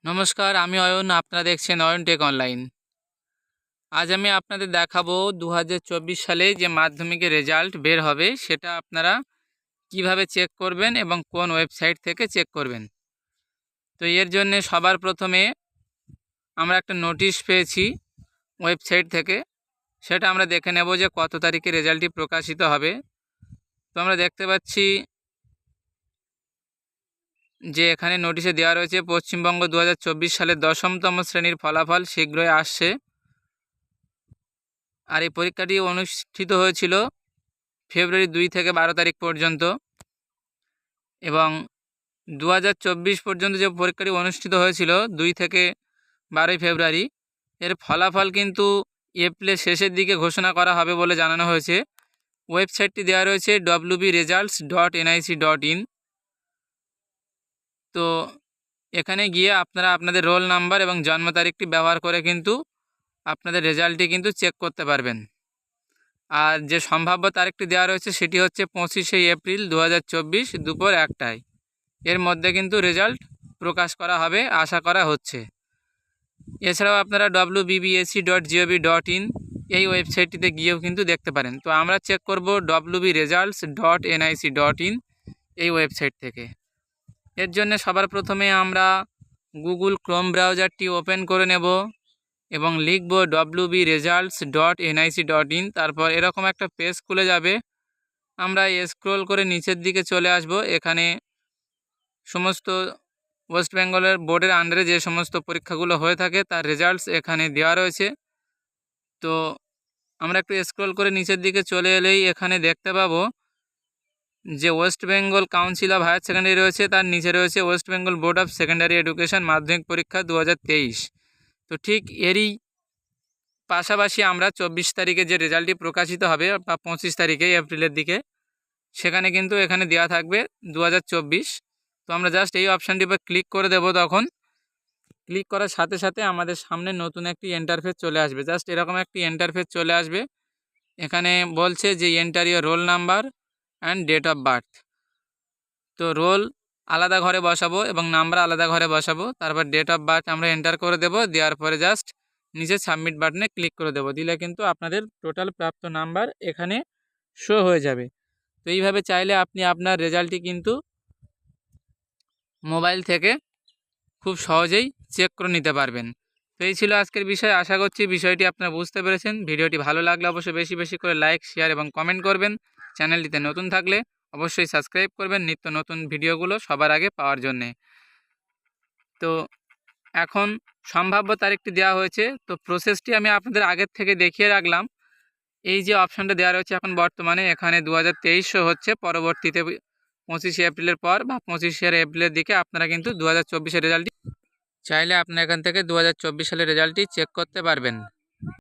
নমস্কার, আমি অয়ন। আপনারা দেখছেন অয়ন টেক অনলাইন। আজ আমি আপনাদের দেখাবো 2024 সালে যে মাধ্যমিকের রেজাল্ট বের হবে সেটা আপনারা কিভাবে চেক করবেন এবং কোন ওয়েবসাইট থেকে চেক করবেন। তো এর জন্য সবার প্রথমে আমরা একটা নোটিশ পেয়েছি ওয়েবসাইট থেকে, সেটা আমরা দেখে নেব যে কত তারিখে রেজাল্টটি প্রকাশিত হবে। তো আমরা দেখতে পাচ্ছি যে এখানে নোটিশে দেওয়া রয়েছে পশ্চিমবঙ্গ 2024 সালের 10তম শ্রেণীর ফলাফল শীঘ্রই আসছে। আর এই পরীক্ষাটি অনুষ্ঠিত হয়েছিল ফেব্রুয়ারি 2 থেকে 12 তারিখ পর্যন্ত, এবং 2024 পর্যন্ত যে পরীক্ষাটি অনুষ্ঠিত হয়েছিল 2 থেকে 12 ফেব্রুয়ারি, এর ফলাফল কিন্তু এপ্রিলের শেষের দিকে ঘোষণা করা হবে বলে জানানো হয়েছে। ওয়েবসাইটটি দেওয়া রয়েছে wbresults.nic.in। তো এখানে গিয়ে আপনারা আপনাদের রোল নাম্বার এবং জন্ম তারিখটি ব্যবহার করে কিন্তু আপনাদের রেজাল্টটি কিন্তু চেক করতে পারবেন। আর যে সম্ভাব্য তারিখটি দেওয়া রয়েছে সেটি হচ্ছে 25শে এপ্রিল 2024 দুপুর 1টায়। এর মধ্যে কিন্তু রেজাল্ট প্রকাশ করা হবে আশা করা হচ্ছে। এছাড়াও আপনারা wbbsc.gov.in এই ওয়েবসাইটটিতে গিয়েও কিন্তু দেখতে পারেন। তো আমরা চেক করব wbresults.nic.in এই ওয়েবসাইট থেকে। এর জন্য সবার প্রথমে আমরা গুগল ক্রোম ব্রাউজারটি ওপেন করে নেব এবং লিখব wbresults.nic.in। তারপর এরকম একটা পেজ খুলে যাবে। আমরা স্ক্রল করে নিচের দিকে চলে আসব। এখানে সমস্ত ওয়েস্ট বেঙ্গলের বোর্ডের আন্ডারে যে সমস্ত পরীক্ষাগুলো হয়ে থাকে তার রেজাল্টস এখানে দেওয়া রয়েছে। তো আমরা একটু স্ক্রল করে নিচের দিকে চলে এলেই এখানে দেখতে পাবো যে West Bengal Council of Higher Secondary রয়েছে, তার নিচে রয়েছে West Bengal Board of Secondary Education মাধ্যমিক পরীক্ষা 2023। তো ঠিক এরই পাশাপাশি আমরা 24 তারিখে যে রেজাল্টটি প্রকাশিত হবে বা 25 তারিখে এপ্রিলের দিকে, সেখানে কিন্তু এখানে দেওয়া থাকবে 2024। তো আমরা জাস্ট এই অপশানটি উপর ক্লিক করে দেব। তখন ক্লিক করার সাথে সাথে আমাদের সামনে নতুন একটি ইন্টারফেস চলে আসবে। জাস্ট এরকম একটি ইন্টারফেস চলে আসবে। এখানে বলছে যে enter your roll number and date of birth. তো রোল আলাদা ঘরে বসাবো এবং নাম্বার আলাদা ঘরে বসাবো। তারপর ডেট অফ বার্থ আমরা এন্টার করে দেব। দেওয়ার পরে জাস্ট নিচে সাবমিট বাটনে ক্লিক করে দেব। দিলে কিন্তু আপনাদের টোটাল প্রাপ্ত নাম্বার এখানে শো হয়ে যাবে। তো এইভাবে চাইলে আপনি আপনার রেজাল্টটি কিন্তু মোবাইল থেকে খুব সহজেই চেক করে নিতে পারবেন। তো এই ছিল আজকের বিষয়। আশা করছি বিষয়টি আপনারা বুঝতে পেরেছেন। ভিডিওটি ভালো লাগলে অবশ্যই বেশি বেশি করে লাইক, শেয়ার এবং কমেন্ট করবেন। চ্যানেলটিতে নতুন থাকলে অবশ্যই সাবস্ক্রাইব করবেন নিত্য নতুন ভিডিওগুলো সবার আগে পাওয়ার জন্যে। তো এখন সম্ভাব্য তারিখটি দেওয়া হয়েছে। তো প্রসেসটি আমি আপনাদের আগের থেকে দেখিয়ে রাখলাম। এই যে অপশানটা দেওয়া রয়েছে এখন বর্তমানে এখানে 2023 হচ্ছে, পরবর্তীতে 25শে এপ্রিলের পর বা 25শে এপ্রিলের দিকে আপনারা কিন্তু 2024-এর রেজাল্টটি চাইলে আপনারা এখান থেকে 2024 সালের রেজাল্টটি চেক করতে পারবেন।